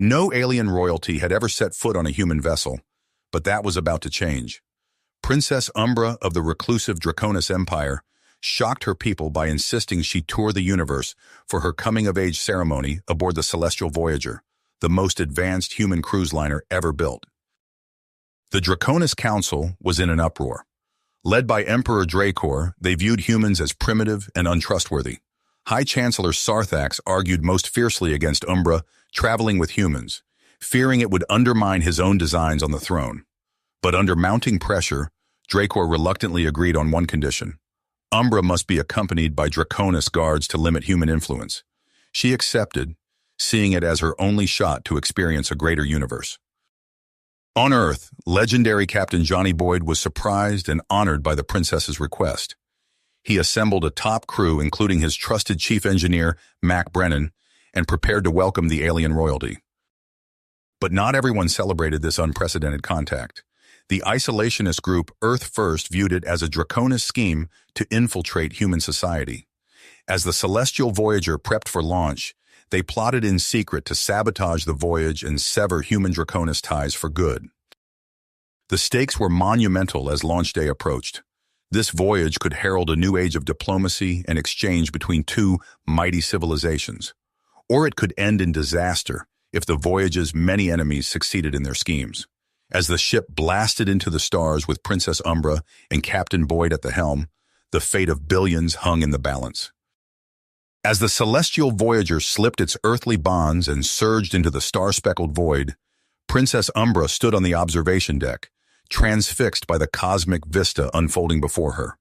No alien royalty had ever set foot on a human vessel, but that was about to change. Princess Umbra of the reclusive Draconis Empire shocked her people by insisting she tour the universe for her coming-of-age ceremony aboard the Celestial Voyager, the most advanced human cruise liner ever built. The Draconis Council was in an uproar. Led by Emperor Dracor, they viewed humans as primitive and untrustworthy. High Chancellor Sarthax argued most fiercely against Umbra traveling with humans, fearing it would undermine his own designs on the throne. But under mounting pressure, Dracor reluctantly agreed on one condition. Umbra must be accompanied by Draconis guards to limit human influence. She accepted, seeing it as her only shot to experience a greater universe. On Earth, legendary Captain Johnny Boyd was surprised and honored by the princess's request. He assembled a top crew, including his trusted chief engineer, Mac Brennan, and prepared to welcome the alien royalty. But not everyone celebrated this unprecedented contact. The isolationist group Earth First viewed it as a Draconis scheme to infiltrate human society. As the Celestial Voyager prepped for launch, they plotted in secret to sabotage the voyage and sever human Draconis ties for good. The stakes were monumental as launch day approached. This voyage could herald a new age of diplomacy and exchange between two mighty civilizations. Or it could end in disaster if the voyage's many enemies succeeded in their schemes. As the ship blasted into the stars with Princess Umbra and Captain Boyd at the helm, the fate of billions hung in the balance. As the Celestial Voyager slipped its earthly bonds and surged into the star-speckled void, Princess Umbra stood on the observation deck, transfixed by the cosmic vista unfolding before her.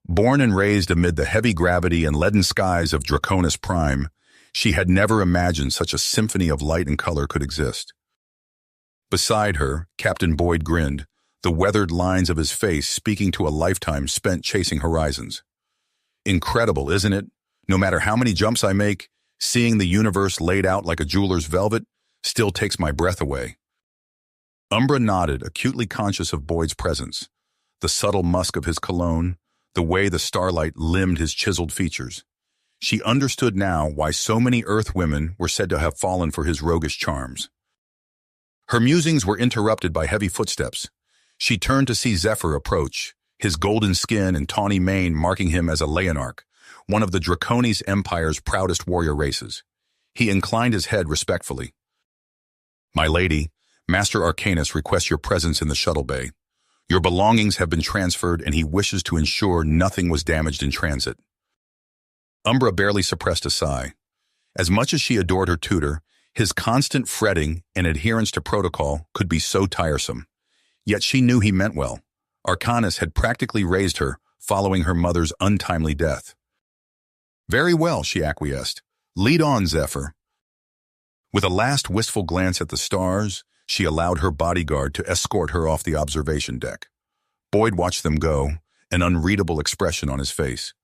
Born and raised amid the heavy gravity and leaden skies of Draconis Prime, she had never imagined such a symphony of light and color could exist. Beside her, Captain Boyd grinned, the weathered lines of his face speaking to a lifetime spent chasing horizons. Incredible, isn't it? No matter how many jumps I make, seeing the universe laid out like a jeweler's velvet still takes my breath away. Umbra nodded, acutely conscious of Boyd's presence, the subtle musk of his cologne, the way the starlight limned his chiseled features. She understood now why so many Earth women were said to have fallen for his roguish charms. Her musings were interrupted by heavy footsteps. She turned to see Zephyr approach, his golden skin and tawny mane marking him as a Leonarch, one of the Draconis Empire's proudest warrior races. He inclined his head respectfully. "My lady, Master Arcanus requests your presence in the shuttle bay. Your belongings have been transferred and he wishes to ensure nothing was damaged in transit." Umbra barely suppressed a sigh. As much as she adored her tutor, his constant fretting and adherence to protocol could be so tiresome. Yet she knew he meant well. Arcanus had practically raised her, following her mother's untimely death. "Very well," she acquiesced. "Lead on, Zephyr." With a last wistful glance at the stars, she allowed her bodyguard to escort her off the observation deck. Boyd watched them go, an unreadable expression on his face.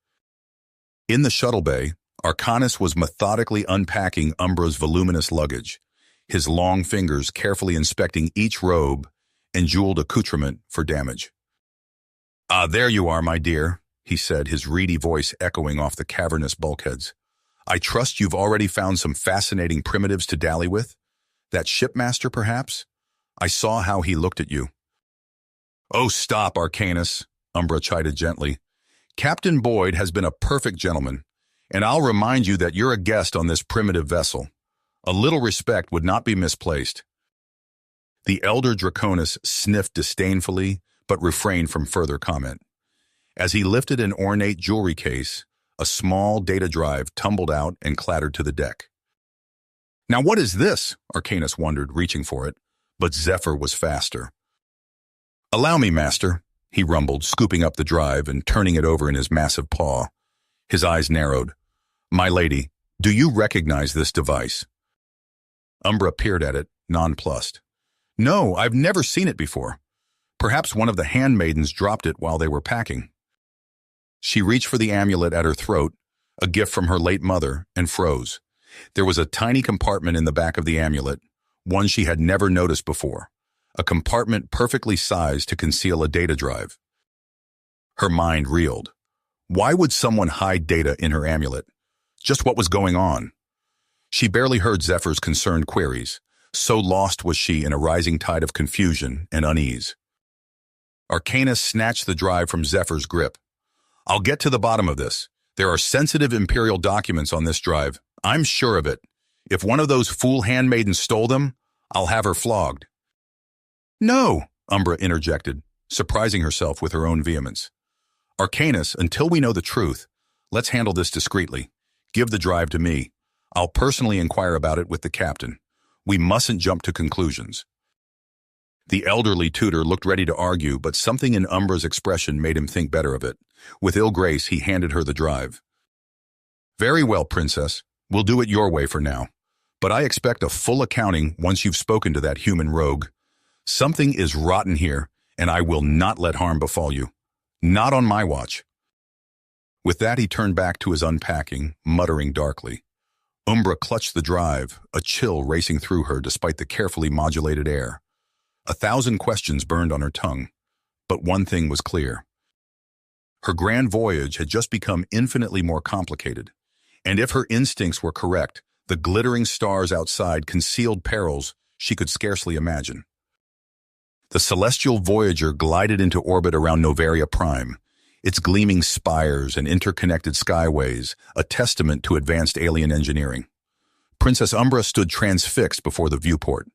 In the shuttle bay, Arcanus was methodically unpacking Umbra's voluminous luggage, his long fingers carefully inspecting each robe and jeweled accoutrement for damage. "Ah, there you are, my dear," he said, his reedy voice echoing off the cavernous bulkheads. "I trust you've already found some fascinating primitives to dally with? That shipmaster, perhaps? I saw how he looked at you." "Oh, stop, Arcanus," Umbra chided gently. "Captain Boyd has been a perfect gentleman, and I'll remind you that you're a guest on this primitive vessel. A little respect would not be misplaced." The elder Draconis sniffed disdainfully, but refrained from further comment. As he lifted an ornate jewelry case, a small data drive tumbled out and clattered to the deck. "Now what is this?" Arcanus wondered, reaching for it, but Zephyr was faster. "Allow me, master," he rumbled, scooping up the drive and turning it over in his massive paw. His eyes narrowed. "My lady, do you recognize this device?" Umbra peered at it, nonplussed. "No, I've never seen it before. Perhaps one of the handmaidens dropped it while they were packing." She reached for the amulet at her throat, a gift from her late mother, and froze. There was a tiny compartment in the back of the amulet, one she had never noticed before, a compartment perfectly sized to conceal a data drive. Her mind reeled. Why would someone hide data in her amulet? Just what was going on? She barely heard Zephyr's concerned queries, So lost was she in a rising tide of confusion and unease. Arcanus snatched the drive from Zephyr's grip. "I'll get to the bottom of this. There are sensitive Imperial documents on this drive. I'm sure of it. If one of those fool handmaidens stole them, I'll have her flogged." "No," Umbra interjected, surprising herself with her own vehemence. "Arcanus, until we know the truth, let's handle this discreetly. Give the drive to me. I'll personally inquire about it with the captain. We mustn't jump to conclusions." The elderly tutor looked ready to argue, but something in Umbra's expression made him think better of it. With ill grace, he handed her the drive. "Very well, Princess. We'll do it your way for now. But I expect a full accounting once you've spoken to that human rogue. Something is rotten here, and I will not let harm befall you. Not on my watch." With that, he turned back to his unpacking, muttering darkly. Umbra clutched the drive, a chill racing through her despite the carefully modulated air. 1,000 questions burned on her tongue, but one thing was clear. Her grand voyage had just become infinitely more complicated, and if her instincts were correct, the glittering stars outside concealed perils she could scarcely imagine. The celestial Voyager glided into orbit around Novaria Prime, its gleaming spires and interconnected skyways a testament to advanced alien engineering. Princess Umbra stood transfixed before the viewport,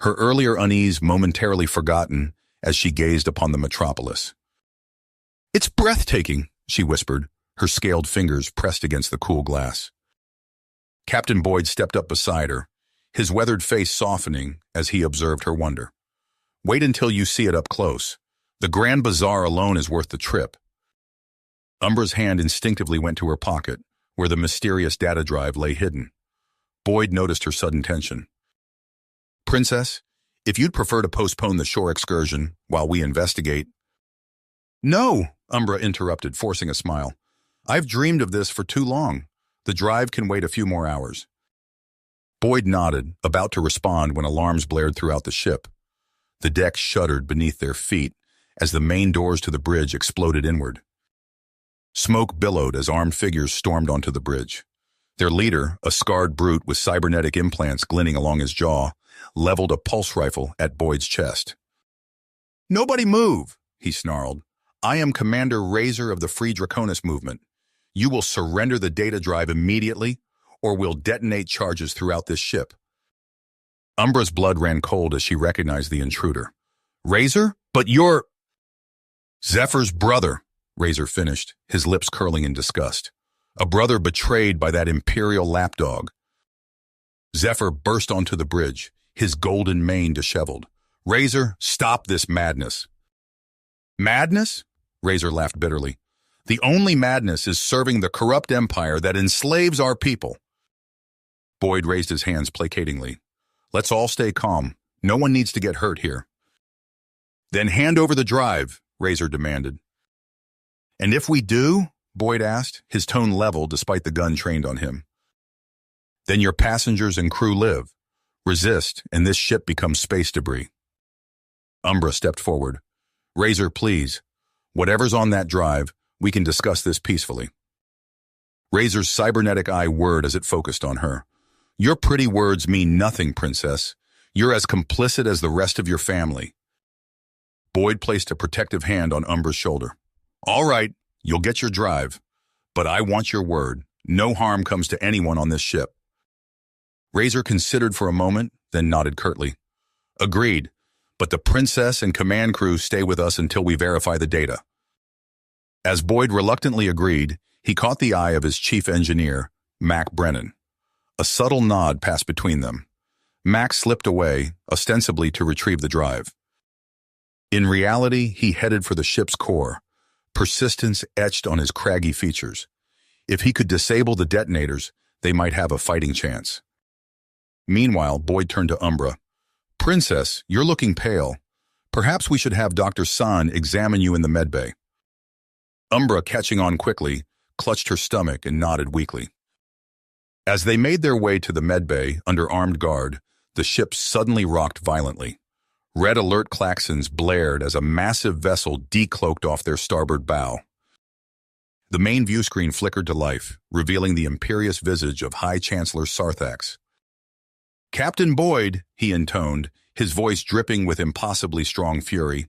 her earlier unease momentarily forgotten as she gazed upon the metropolis. "It's breathtaking," she whispered, her scaled fingers pressed against the cool glass. Captain Boyd stepped up beside her, his weathered face softening as he observed her wonder. "Wait until you see it up close. The Grand Bazaar alone is worth the trip." Umbra's hand instinctively went to her pocket, where the mysterious data drive lay hidden. Boyd noticed her sudden tension. "Princess, if you'd prefer to postpone the shore excursion while we investigate—" "No," Umbra interrupted, forcing a smile. "I've dreamed of this for too long. The drive can wait a few more hours." Boyd nodded, about to respond when alarms blared throughout the ship. The deck shuddered beneath their feet as the main doors to the bridge exploded inward. Smoke billowed as armed figures stormed onto the bridge. Their leader, a scarred brute with cybernetic implants glinting along his jaw, leveled a pulse rifle at Boyd's chest. "Nobody move," he snarled. "I am Commander Razor of the Free Draconis movement. You will surrender the data drive immediately, or we'll detonate charges throughout this ship." Umbra's blood ran cold as she recognized the intruder. "Razor? But you're—" "Zephyr's brother," Razor finished, his lips curling in disgust. "A brother betrayed by that Imperial lapdog." Zephyr burst onto the bridge, his golden mane disheveled. "Razor, stop this madness." "Madness?" Razor laughed bitterly. "The only madness is serving the corrupt empire that enslaves our people." Boyd raised his hands placatingly. "Let's all stay calm. No one needs to get hurt here." "Then hand over the drive," Razor demanded. "And if we do?" Boyd asked, his tone level despite the gun trained on him. "Then your passengers and crew live. Resist, and this ship becomes space debris." Umbra stepped forward. "Razor, please. Whatever's on that drive, we can discuss this peacefully." Razor's cybernetic eye whirred as it focused on her. "Your pretty words mean nothing, Princess. You're as complicit as the rest of your family." Boyd placed a protective hand on Umbra's shoulder. "All right, you'll get your drive. But I want your word. No harm comes to anyone on this ship." Razor considered for a moment, then nodded curtly. "Agreed, but the Princess and command crew stay with us until we verify the data." As Boyd reluctantly agreed, he caught the eye of his chief engineer, Mac Brennan. A subtle nod passed between them. Mac slipped away, ostensibly to retrieve the drive. In reality, he headed for the ship's core, persistence etched on his craggy features. If he could disable the detonators, they might have a fighting chance. Meanwhile, Boyd turned to Umbra. "Princess, you're looking pale. Perhaps we should have Dr. San examine you in the medbay." Umbra, catching on quickly, clutched her stomach and nodded weakly. As they made their way to the medbay under armed guard, the ship suddenly rocked violently. Red alert klaxons blared as a massive vessel decloaked off their starboard bow. The main view screen flickered to life, revealing the imperious visage of High Chancellor Sarthax. Captain Boyd, he intoned, his voice dripping with impossibly strong fury,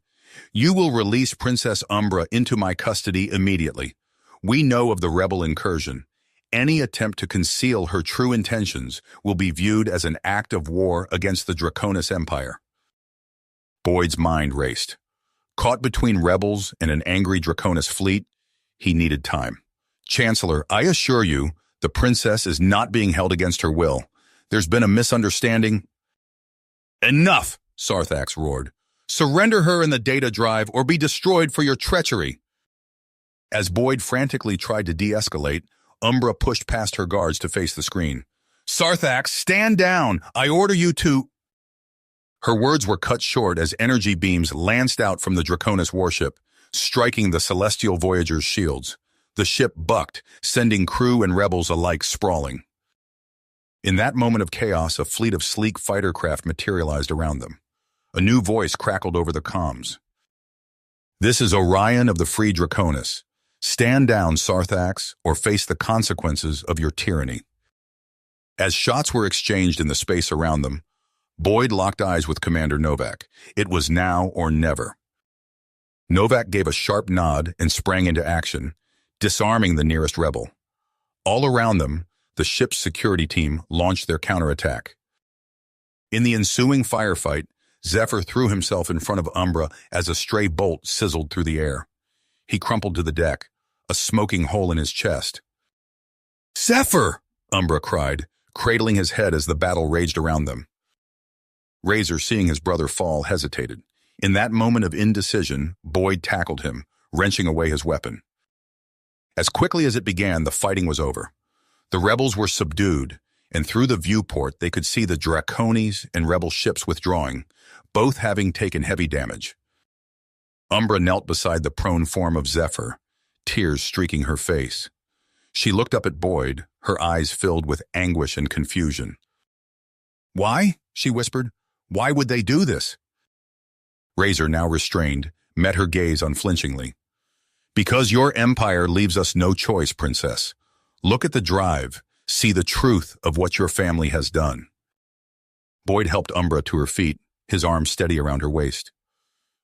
you will release Princess Umbra into my custody immediately. We know of the rebel incursion. Any attempt to conceal her true intentions will be viewed as an act of war against the Draconis Empire. Boyd's mind raced. Caught between rebels and an angry Draconis fleet, he needed time. Chancellor, I assure you, the princess is not being held against her will. There's been a misunderstanding. Enough, Sarthax roared. Surrender her in the data drive or be destroyed for your treachery. As Boyd frantically tried to de-escalate, Umbra pushed past her guards to face the screen. Sarthax, stand down! I order you to... Her words were cut short as energy beams lanced out from the Draconis warship, striking the Celestial Voyager's shields. The ship bucked, sending crew and rebels alike sprawling. In that moment of chaos, a fleet of sleek fighter craft materialized around them. A new voice crackled over the comms. This is Orion of the Free Draconis. Stand down, Sarthax, or face the consequences of your tyranny. As shots were exchanged in the space around them, Boyd locked eyes with Commander Novak. It was now or never. Novak gave a sharp nod and sprang into action, disarming the nearest rebel. All around them, the ship's security team launched their counterattack. In the ensuing firefight, Zephyr threw himself in front of Umbra as a stray bolt sizzled through the air. He crumpled to the deck, a smoking hole in his chest. Zephyr! Umbra cried, cradling his head as the battle raged around them. Razor, seeing his brother fall, hesitated. In that moment of indecision, Boyd tackled him, wrenching away his weapon. As quickly as it began, the fighting was over. The rebels were subdued, and through the viewport they could see the Draconis and rebel ships withdrawing, both having taken heavy damage. Umbra knelt beside the prone form of Zephyr, tears streaking her face. She looked up at Boyd, her eyes filled with anguish and confusion. Why? She whispered. Why would they do this? Razor, now restrained, met her gaze unflinchingly. Because your empire leaves us no choice, Princess. Look at the drive. See the truth of what your family has done. Boyd helped Umbra to her feet, his arm steady around her waist.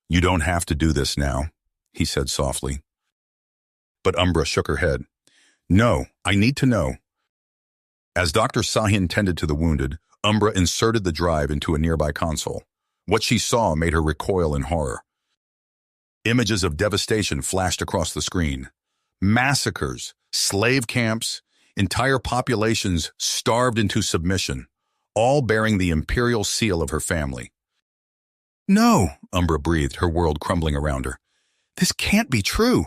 You don't have to do this now, he said softly. But Umbra shook her head. No, I need to know. As Dr. Sahin tended to the wounded, Umbra inserted the drive into a nearby console. What she saw made her recoil in horror. Images of devastation flashed across the screen. Massacres, slave camps, entire populations starved into submission, all bearing the imperial seal of her family. No, Umbra breathed, her world crumbling around her. This can't be true.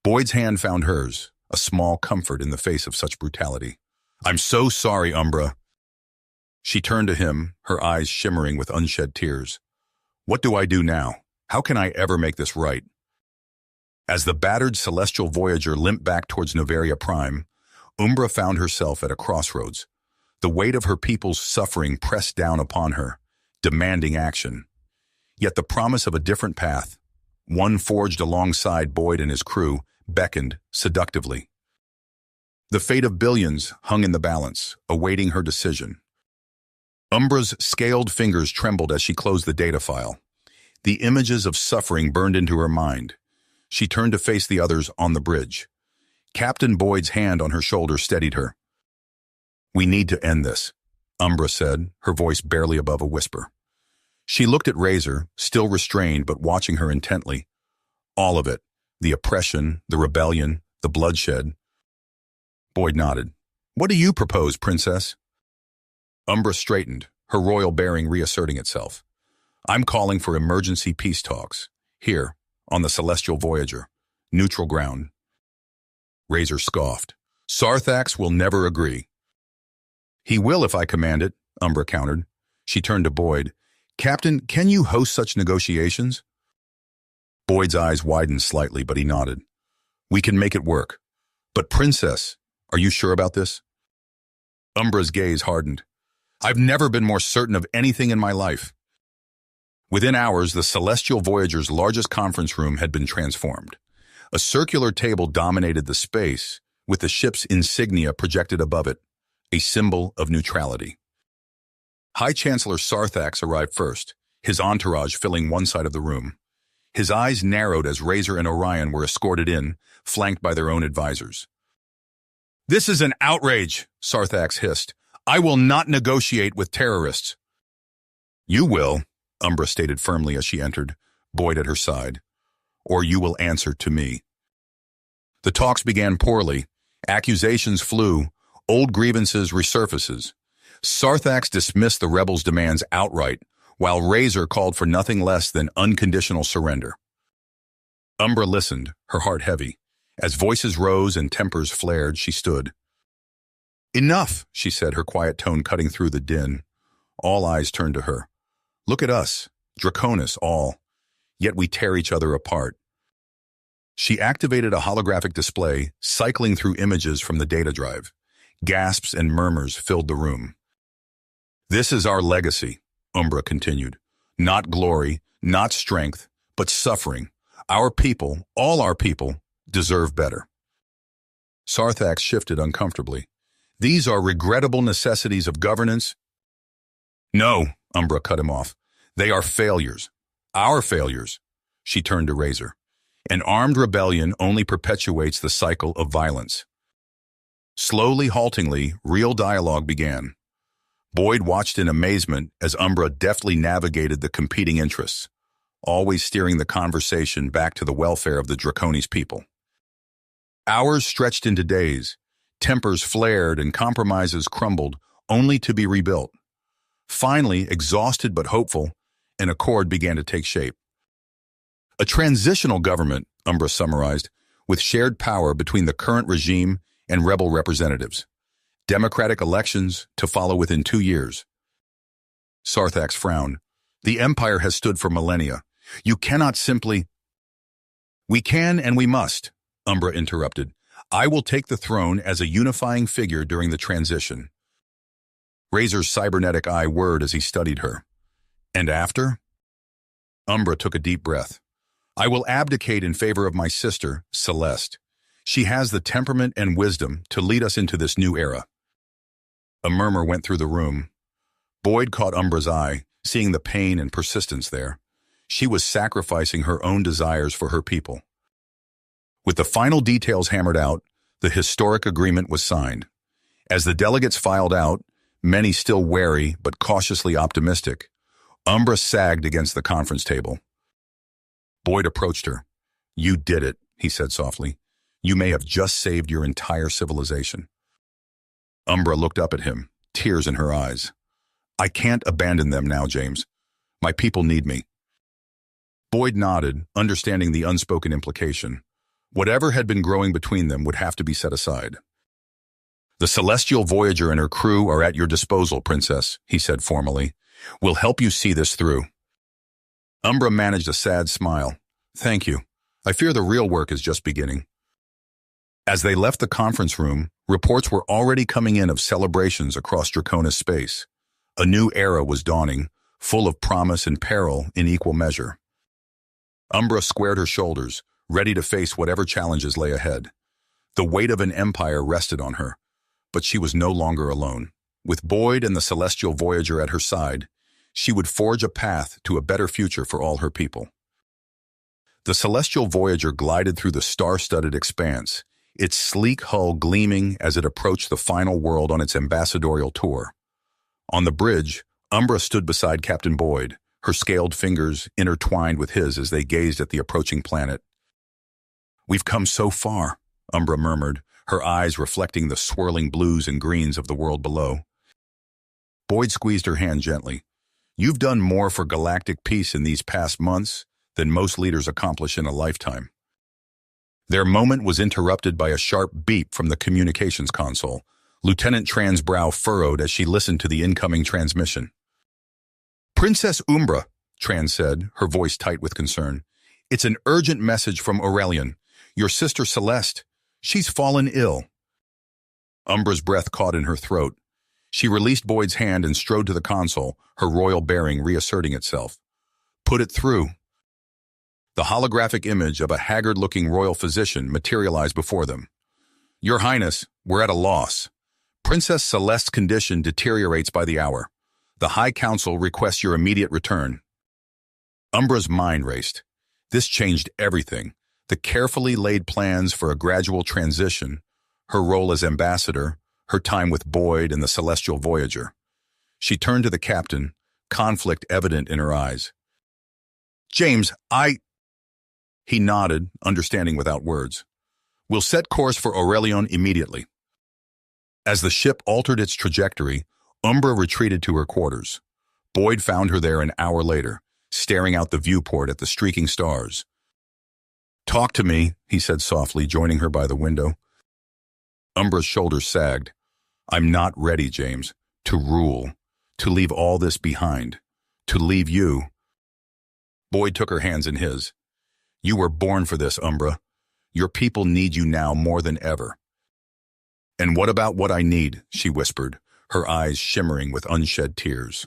Boyd's hand found hers, a small comfort in the face of such brutality. I'm so sorry, Umbra. She turned to him, her eyes shimmering with unshed tears. What do I do now? How can I ever make this right? As the battered Celestial Voyager limped back towards Noveria Prime, Umbra found herself at a crossroads. The weight of her people's suffering pressed down upon her, demanding action. Yet the promise of a different path, one forged alongside Boyd and his crew, beckoned seductively. The fate of billions hung in the balance, awaiting her decision. Umbra's scaled fingers trembled as she closed the data file. The images of suffering burned into her mind. She turned to face the others on the bridge. Captain Boyd's hand on her shoulder steadied her. We need to end this, Umbra said, her voice barely above a whisper. She looked at Razor, still restrained but watching her intently. All of it, the oppression, the rebellion, the bloodshed. Boyd nodded. What do you propose, Princess? Umbra straightened, her royal bearing reasserting itself. I'm calling for emergency peace talks, here, on the Celestial Voyager, neutral ground. Razor scoffed. Sarthax will never agree. He will if I command it, Umbra countered. She turned to Boyd. Captain, can you host such negotiations? Boyd's eyes widened slightly, but he nodded. We can make it work. But Princess, are you sure about this? Umbra's gaze hardened. I've never been more certain of anything in my life. Within hours, the Celestial Voyager's largest conference room had been transformed. A circular table dominated the space, with the ship's insignia projected above it, a symbol of neutrality. High Chancellor Sarthax arrived first, his entourage filling one side of the room. His eyes narrowed as Razor and Orion were escorted in, flanked by their own advisors. "This is an outrage," Sarthax hissed. "I will not negotiate with terrorists." "You will," Umbra stated firmly as she entered, Boyd at her side. "Or you will answer to me." The talks began poorly. Accusations flew, old grievances resurfaces. Sarthax dismissed the rebels' demands outright, while Razor called for nothing less than unconditional surrender. Umbra listened, her heart heavy. As voices rose and tempers flared, she stood. "Enough," she said, her quiet tone cutting through the din. All eyes turned to her. "Look at us, Draconis all, yet we tear each other apart." She activated a holographic display, cycling through images from the data drive. Gasps and murmurs filled the room. "This is our legacy," Umbra continued. "Not glory, not strength, but suffering. Our people, all our people, deserve better." Sarthax shifted uncomfortably. "These are regrettable necessities of governance." "No," Umbra cut him off. "They are failures. Our failures." She turned to Razor. "An armed rebellion only perpetuates the cycle of violence." Slowly, haltingly, real dialogue began. Boyd watched in amazement as Umbra deftly navigated the competing interests, always steering the conversation back to the welfare of the Draconis people. Hours stretched into days. Tempers flared and compromises crumbled, only to be rebuilt. Finally, exhausted but hopeful, an accord began to take shape. "A transitional government," Umbra summarized, "with shared power between the current regime and rebel representatives. Democratic elections to follow within 2 years." Sarthax frowned. "The Empire has stood for millennia. You cannot simply—" "We can and we must," Umbra interrupted. "I will take the throne as a unifying figure during the transition." Razor's cybernetic eye whirred as he studied her. "And after?" Umbra took a deep breath. "I will abdicate in favor of my sister, Celeste. She has the temperament and wisdom to lead us into this new era." A murmur went through the room. Boyd caught Umbra's eye, seeing the pain and persistence there. She was sacrificing her own desires for her people. With the final details hammered out, the historic agreement was signed. As the delegates filed out, many still wary but cautiously optimistic, Umbra sagged against the conference table. Boyd approached her. "You did it," he said softly. "You may have just saved your entire civilization." Umbra looked up at him, tears in her eyes. "I can't abandon them now, James. My people need me." Boyd nodded, understanding the unspoken implication. Whatever had been growing between them would have to be set aside. "The Celestial Voyager and her crew are at your disposal, Princess," he said formally. "We'll help you see this through." Umbra managed a sad smile. "Thank you. I fear the real work is just beginning." As they left the conference room, reports were already coming in of celebrations across Draconis space. A new era was dawning, full of promise and peril in equal measure. Umbra squared her shoulders, ready to face whatever challenges lay ahead. The weight of an empire rested on her, but she was no longer alone. With Boyd and the Celestial Voyager at her side, she would forge a path to a better future for all her people. The Celestial Voyager glided through the star-studded expanse, its sleek hull gleaming as it approached the final world on its ambassadorial tour. On the bridge, Umbra stood beside Captain Boyd, her scaled fingers intertwined with his as they gazed at the approaching planet. "We've come so far," Umbra murmured, her eyes reflecting the swirling blues and greens of the world below. Boyd squeezed her hand gently. "You've done more for galactic peace in these past months than most leaders accomplish in a lifetime." Their moment was interrupted by a sharp beep from the communications console. Lieutenant Tran's brow furrowed as she listened to the incoming transmission. "Princess Umbra," Tran said, her voice tight with concern. "It's an urgent message from Aurelian, your sister Celeste. She's fallen ill." Umbra's breath caught in her throat. She released Boyd's hand and strode to the console, her royal bearing reasserting itself. "Put it through." The holographic image of a haggard-looking royal physician materialized before them. "Your Highness, we're at a loss. Princess Celeste's condition deteriorates by the hour. The High Council requests your immediate return. Umbra's mind raced. This changed everything. The carefully laid plans for a gradual transition, her role as ambassador, her time with Boyd and the Celestial Voyager. She turned to the captain, conflict evident in her eyes. James, He nodded, understanding without words. We'll set course for Aurelion immediately. As the ship altered its trajectory, Umbra retreated to her quarters. Boyd found her there an hour later, staring out the viewport at the streaking stars. Talk to me, he said softly, joining her by the window. Umbra's shoulders sagged. I'm not ready, James. To rule. To leave all this behind. To leave you. Boyd took her hands in his. You were born for this, Umbra. Your people need you now more than ever. And what about what I need? She whispered, her eyes shimmering with unshed tears.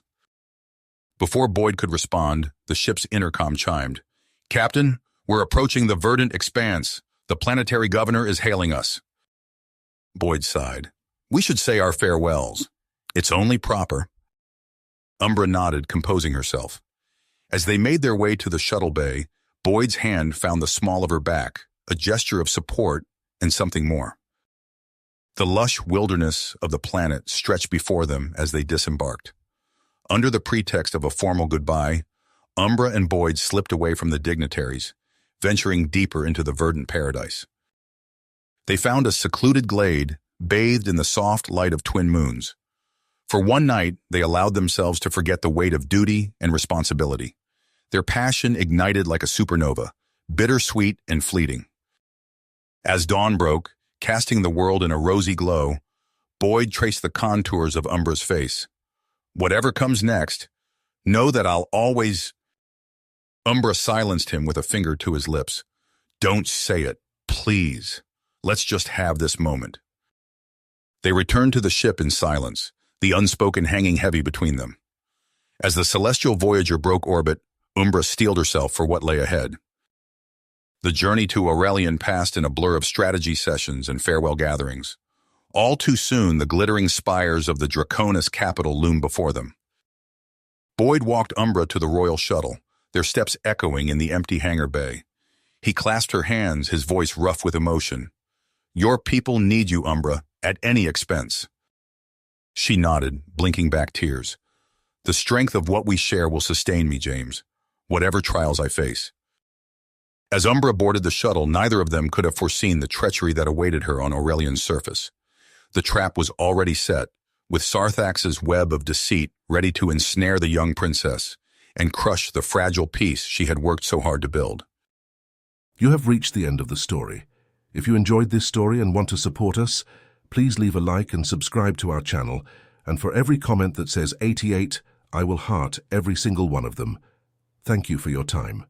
Before Boyd could respond, the ship's intercom chimed. Captain, we're approaching the verdant expanse. The planetary governor is hailing us. Boyd sighed. We should say our farewells. It's only proper. Umbra nodded, composing herself. As they made their way to the shuttle bay, Boyd's hand found the small of her back, a gesture of support and something more. The lush wilderness of the planet stretched before them as they disembarked. Under the pretext of a formal goodbye, Umbra and Boyd slipped away from the dignitaries, venturing deeper into the verdant paradise. They found a secluded glade, bathed in the soft light of twin moons. For one night, they allowed themselves to forget the weight of duty and responsibility. Their passion ignited like a supernova, bittersweet and fleeting. As dawn broke, casting the world in a rosy glow, Boyd traced the contours of Umbra's face. Whatever comes next, know that I'll always... Umbra silenced him with a finger to his lips. Don't say it, please. Let's just have this moment. They returned to the ship in silence, the unspoken hanging heavy between them. As the Celestial Voyager broke orbit, Umbra steeled herself for what lay ahead. The journey to Aurelion passed in a blur of strategy sessions and farewell gatherings. All too soon, the glittering spires of the Draconis capital loomed before them. Boyd walked Umbra to the royal shuttle, their steps echoing in the empty hangar bay. He clasped her hands, his voice rough with emotion. Your people need you, Umbra, at any expense. She nodded, blinking back tears. The strength of what we share will sustain me, James, whatever trials I face. As Umbra boarded the shuttle, neither of them could have foreseen the treachery that awaited her on Aurelion's surface. The trap was already set, with Sarthax's web of deceit ready to ensnare the young princess and crush the fragile peace she had worked so hard to build. You have reached the end of the story. If you enjoyed this story and want to support us, please leave a like and subscribe to our channel, and for every comment that says 88, I will heart every single one of them. Thank you for your time.